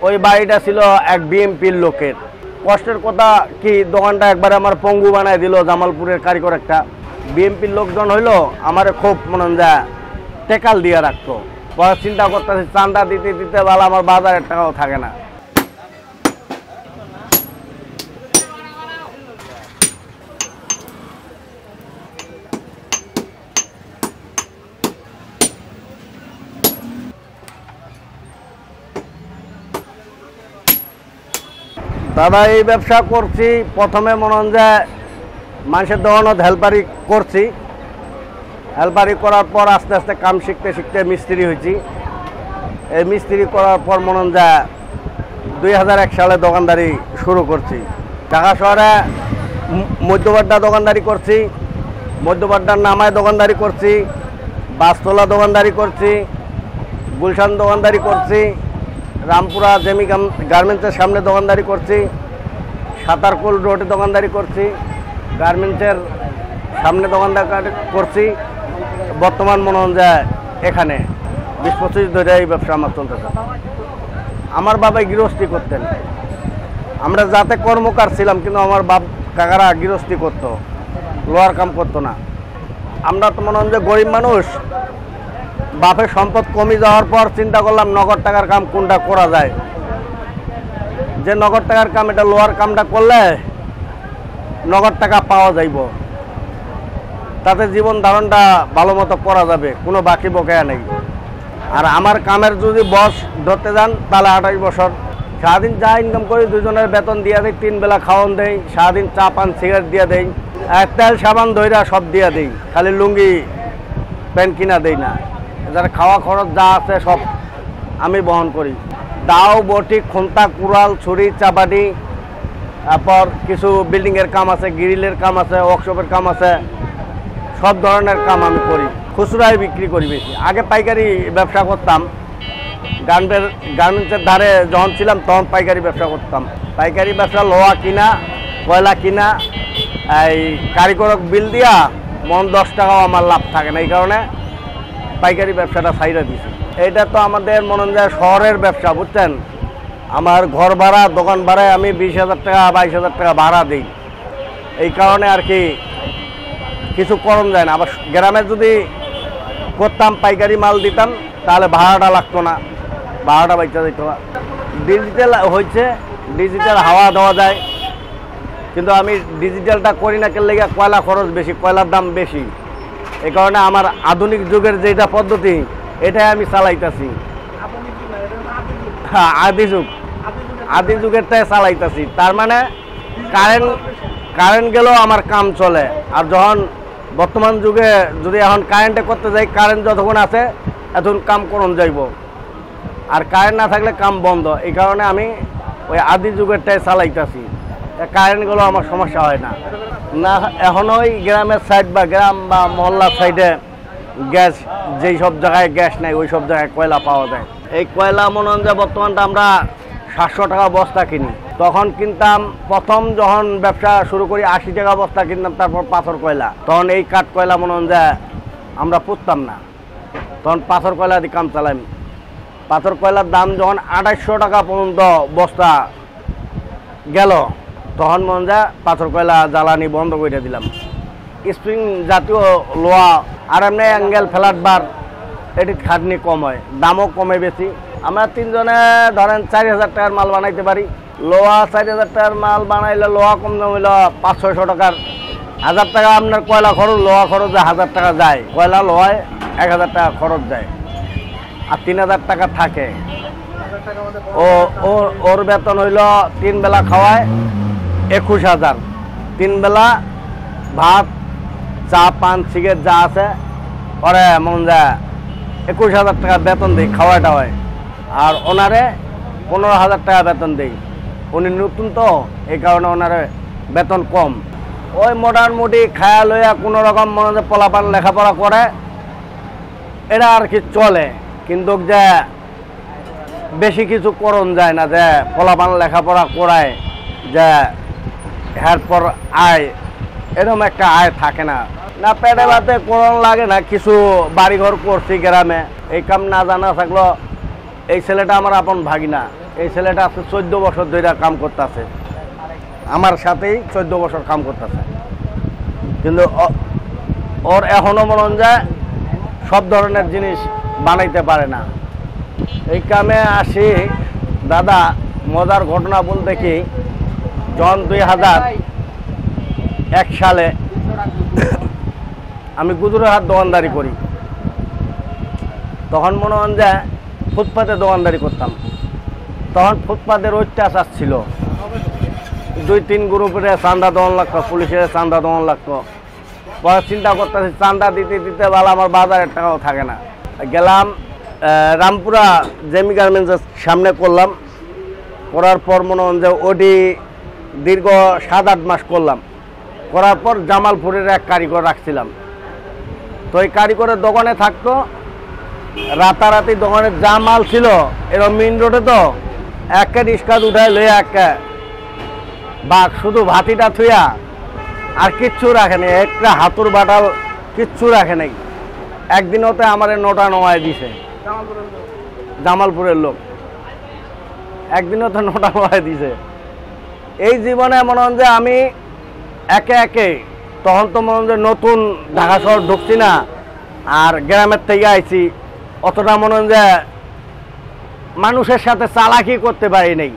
ওই বাড়িটা ছিল এক বিএমপির লোকের। কষ্টের কথা কি, দোকানটা একবারে আমার পঙ্গু বানায় দিল। জামালপুরের কারিগর একটা বিএমপির লোকজন হইলো আমার খুব মনে যায় টেকাল দিয়ে রাখতো। পরে চিন্তা করতেছি চান্দা দিতে দিতে বেলা আমার বাজারের টাকাও থাকে না। দাদা এই ব্যবসা করছি প্রথমে মনে যায় মানুষের দোকানত হেল্পারি করছি। হেল্পারি করার পর আস্তে আস্তে কাম শিখতে শিখতে মিস্ত্রি হয়েছি। এই মিস্ত্রি করার পর মনে যায় 2001 সালে দোকানদারি শুরু করছি। ঢাকা শহরে মধ্যবাড্ডা দোকানদারি করছি, মধ্যবাড্ডার নামায় দোকানদারি করছি, বাসতলা দোকানদারি করছি, গুলশান দোকানদারি করছি, রামপুরা জেমি গার্মেন্টসের সামনে দোকানদারি করছি, সাতারকুল রোডে দোকানদারি করছি, গার্মেন্টসের সামনে দোকানদারি করছি। বর্তমান মনে হয় যে এখানে 20-25 ধরে এই ব্যবসা আমার চলতেছে। আমার বাবাই গৃহস্থী করতেন, আমরা যাতে কর্মকার ছিলাম, কিন্তু আমার বাপ কাকারা গৃহস্থী করতো, লোহার কাম করতো না। আমরা তো মনে হয় যে গরিব মানুষ, বাপের সম্পদ কমে যাওয়ার পর চিন্তা করলাম নগদ টাকার কাম কোনটা করা যায়। যে নগদ টাকার কাম, এটা লোহার কামটা করলে নগদ টাকা পাওয়া যাইব, তাতে জীবন ধারণটা ভালো মতো করা যাবে, কোনো বাকি বকেয়া নেই। আর আমার কামের যদি বস ধরতে যান তাহলে 28 বছর সারাদিন যা ইনকাম করি, দুজনের বেতন দিয়ে দেয়, 3 বেলা খাওয়ান দেই, সারাদিন চা পান সিগারেট দিয়ে দেই, তেল সাবান দইরা সব দিয়ে দেই, খালি লুঙ্গি প্যান্ট কিনা দেই না। যারা খাওয়া খরচ যা আছে সব আমি বহন করি। দাও, বটি, খুন্তা, কুড়াল, ছুরি, চাপাটি, তারপর কিছু বিল্ডিংয়ের কাম আছে, গ্রিলের কাম আছে, ওয়ার্কশপের কাম আছে, সব ধরনের কাম আমি করি। খুচরায় বিক্রি করি বেশি। আগে পাইকারি ব্যবসা করতাম, গার্মেন্টসের ধারে যখন ছিলাম তখন পাইকারি ব্যবসা করতাম। পাইকারি ব্যবসা লোহা কিনা, কয়লা কিনা, এই কারিগরক বিল দিয়া মন 10 টাকাও আমার লাভ থাকে না। এই কারণে পাইকারি ব্যবসাটা ছাইড়া দিছি। এটা তো আমাদের মনে হয় শহরের ব্যবসা, বুঝছেন। আমার ঘর ভাড়া, দোকান ভাড়ায় আমি 20,000 টাকা 22,000 টাকা ভাড়া দিই। এই কারণে আর কি কিছু করণ যায় না। আবার গ্রামে যদি করতাম, পাইকারি মাল দিতাম, তাহলে ভাড়াটা লাগতো না, ভাড়াটা বাইচা দিত না। ডিজিটাল হয়েছে, ডিজিটাল হাওয়া দেওয়া যায়, কিন্তু আমি ডিজিটালটা করি না। কেন লেগে কয়লা খরচ বেশি, কয়লার দাম বেশি। এই কারণে আমার আধুনিক যুগের যেটা পদ্ধতি, এটাই আমি চালাইতেছি। হ্যাঁ, আদি যুগেরটাই চালাইতেছি। তার মানে কারেন্ট গেলেও আমার কাম চলে। আর যখন বর্তমান যুগে যদি এখন কারেন্টে করতে যাই, কারেন্ট যতক্ষণ আছে এতক্ষণ কাম করুন যাইব, আর কারেন্ট না থাকলে কাম বন্ধ। এই কারণে আমি ওই আদি যুগেরটাই চালাইতেছি। কারেন্ট গেলেও আমার সমস্যা হয় না। না, এখন ওই গ্রামের সাইড বা গ্রাম বা মহল্লার সাইডে গ্যাস, যেই সব জায়গায় গ্যাস নেই ওই সব জায়গায় কয়লা পাওয়া যায়। এই কয়লা মনে হয় বর্তমানটা আমরা 700 টাকা বস্তা কিনি। তখন কিনতাম, প্রথম যখন ব্যবসা শুরু করি 80 টাকা বস্তা কিনতাম। তারপর পাথর কয়লা, তখন এই কাঠ কয়লা মনে হয় আমরা পুঁততাম না, তখন পাথর কয়লা দিয়ে কাম চালাম। পাথর কয়লার দাম যখন 2800 টাকা পর্যন্ত বস্তা গেল, তখন মনে হয় পাথর কয়লা জ্বালানি বন্ধ করে দিলাম। স্প্রিং জাতীয় লোহা আর এমনি অ্যাঙ্গেল, ফ্ল্যাট বার, এটি খাটনি কম হয়, দামও কমে বেশি। আমরা 3 জনে ধরেন 4000 টাকার মাল বানাইতে পারি। লোহা 4000 টাকার মাল বানাইলে লোহা কম দাম হইল 500-600 টাকার। 1000 টাকা আপনার কয়লা খরচ, লোহা খরচ 1000 টাকা যায়। কয়লা লোহায় 1000 টাকা খরচ যায়, আর 3000 টাকা থাকে। ওর বেতন হইল 3 বেলা খাওয়ায় 21,000। 3 বেলা ভাত, চা পান সিগারেট যা আছে ওরে মন যায় 21,000 টাকা বেতন দিই, খাওয়াটা হয়। আর ওনারে 15,000 টাকা বেতন দিই। উনি নতুন তো, এই কারণে ওনারে বেতন কম। ওই মোটামুটি খায়া লইয়া কোনো রকম মনে হয় পোলাপান লেখাপড়া করে, এটা আর কি চলে। কিন্তু যে বেশি কিছু করণ যায় না, যে পোলাপান লেখাপড়া করায় যে এরপর আয়, এরকম একটা আয় থাকে না। না পেটে ভাতে করণ লাগে না। কিছু বাড়িঘর করছি গ্রামে, এই কাম না জানা থাকলো। এই ছেলেটা আমার আপন ভাগিনা, এই ছেলেটা আজকে 14 বছর ধরে কাম করতেছে, আমার সাথেই 14 বছর কাম করতেছে, কিন্তু ওর এখনো মনে যায় সব ধরনের জিনিস বানাইতে পারে না। এই কামে আসি দাদা, মজার ঘটনা বলতে কি, যখন 2001 সালে আমি গুজরাট দোকানদারি করি, তখন মনে হন যে ফুটপাতে দোকানদারি করতাম। তখন ফুটপাতের অত্যাচার ছিল, 2-3 গ্রুপের চান্দা দেওয়ান লাগতো, পুলিশের চান্দা দেওয়ান লাগতো। পরে চিন্তা করতেছি চান্দা দিতে দিতে বেলা আমার বাজারের টাকাও থাকে না। গেলাম রামপুরা জেমি গার্মেন্টসের সামনে করলাম, করার পর মনে হন যে ওটি দীর্ঘ 7-8 মাস করলাম। করার পর জামালপুরের এক কারিগর রাখছিলাম, তো এই কারিগরের দোকানে থাকতো, রাতারাতি দোকানের যা মাল ছিল এরকম মেন রোডে তো একটা রিস্কাত উঠায় লইয়া একটা বাঘ শুধু ভাতিটা থুইয়া আর কিচ্ছু রাখে নাই, একটা হাতুর বাটাল কিচ্ছু রাখে নাই। একদিন হতে আমার 9টা নমায় দিছে, জামালপুরের লোক একদিন হতে 9টা নমায় দিছে। এই জীবনে মনে হন যে আমি একে একে, তখন তো মনে হন যে নতুন ঢাকা শহর ঢুকছি না, আর গ্রামের থেকে আইছি, অতটা মনে হন যে মানুষের সাথে চালাকি করতে পারি নাই।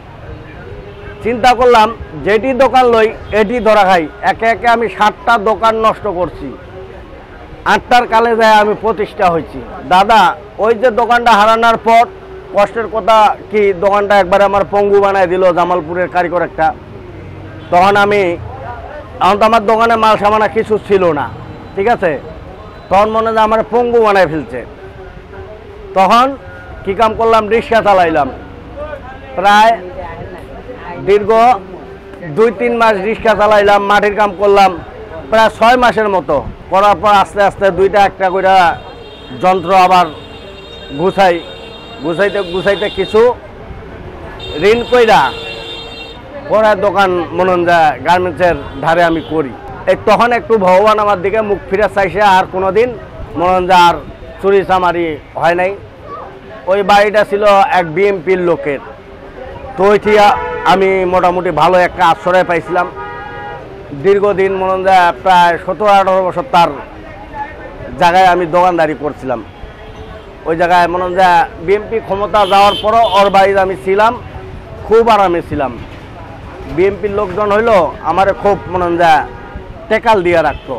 চিন্তা করলাম যেটি দোকান লই এটি ধরা খাই, একে একে আমি 7টা দোকান নষ্ট করছি, 8টার কালে যায় আমি প্রতিষ্ঠা হয়েছি। দাদা ওই যে দোকানটা হারানোর পর কষ্টের কথা কি, দোকানটা একবারে আমার পঙ্গু বানায় দিল জামালপুরের কারিগর একটা। তখন এখন তো আমার দোকানে মাল সামানা কিছু ছিল না, ঠিক আছে, তখন মনে হয় আমার পঙ্গু বানায় ফেলছে। তখন কি কাম করলাম, রিক্সা চালাইলাম, প্রায় দীর্ঘ 2-3 মাস রিক্সা চালাইলাম, মাটির কাম করলাম প্রায় 6 মাসের মতো। করার পর আস্তে আস্তে 2টা একটা করে যন্ত্র আবার গুছাইতে কিছু ঋণ কইরা পরে দোকান মনন যা গার্মেন্টসের ধারে আমি করি। এই তখন একটু ভগবান আমার দিকে মুখ ফিরে চাইছে, আর কোনোদিন মনন যা আর চুরি চামারি হয় নাই। ওই বাড়িটা ছিল এক বিএমপির লোকের, তো ওইটি আমি মোটামুটি ভালো একটা আশ্রয় পাইছিলাম। দীর্ঘদিন মনে যায় প্রায় 17-18 বছর তার জায়গায় আমি দোকানদারি করছিলাম। ওই জায়গায় মনে যায় বিএমপি ক্ষমতা যাওয়ার পরও ওর বাড়িতে আমি ছিলাম, খুব আরামে ছিলাম। বিএমপির লোকজন হইলো আমার খুব মনে যায় টেকাল দিয়ে রাখতো,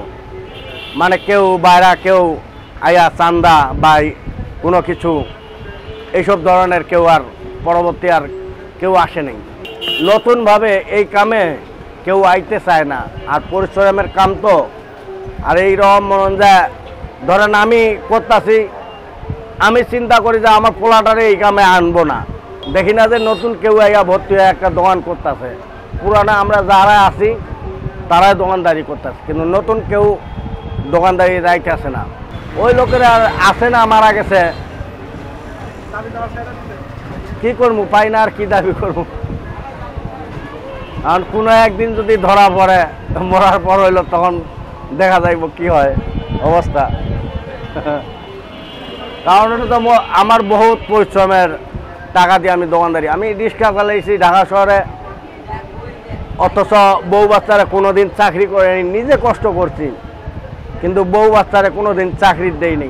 মানে কেউ বাইরা কেউ আয়া চান্দা বা কোনো কিছু এইসব ধরনের কেউ আর পরবর্তী আর কেউ আসে নাই। নতুনভাবে এই কামে কেউ আইতে চায় না, আর পরিশ্রমের কাম তো। আর এইরকম মনে যায় ধরেন আমি করতেছি, আমি চিন্তা করি যে আমার পোলাটারে এই কামে আনবো না, দেখি না যে নতুন কেউ আইয়া ভর্তি হয়ে একটা দোকান করতেছে। পুরানা আমরা যারা আছি তারাই দোকানদারি করতেছে, কিন্তু নতুন কেউ দোকানদারি রাইতেছে না। ওই লোকেরা আর আসে না, মারা গেছে, কি করবো, পাই না, আর কি দাবি করবো। কারণ কোনো একদিন যদি ধরা পড়ে, মরার পর হইলো, তখন দেখা যাইব কি হয় অবস্থা। কারণ এটা তো আমার বহুত পরিশ্রমের টাকা দিয়ে আমি দোকানদারি, আমি রিক্সা চালাইছি ঢাকা শহরে, অথচ বউ বাচ্চারা কোনোদিন চাকরি করেনি, নিজে কষ্ট করছি, কিন্তু বউ বাচ্চারা কোনোদিন চাকরি দেয়নি।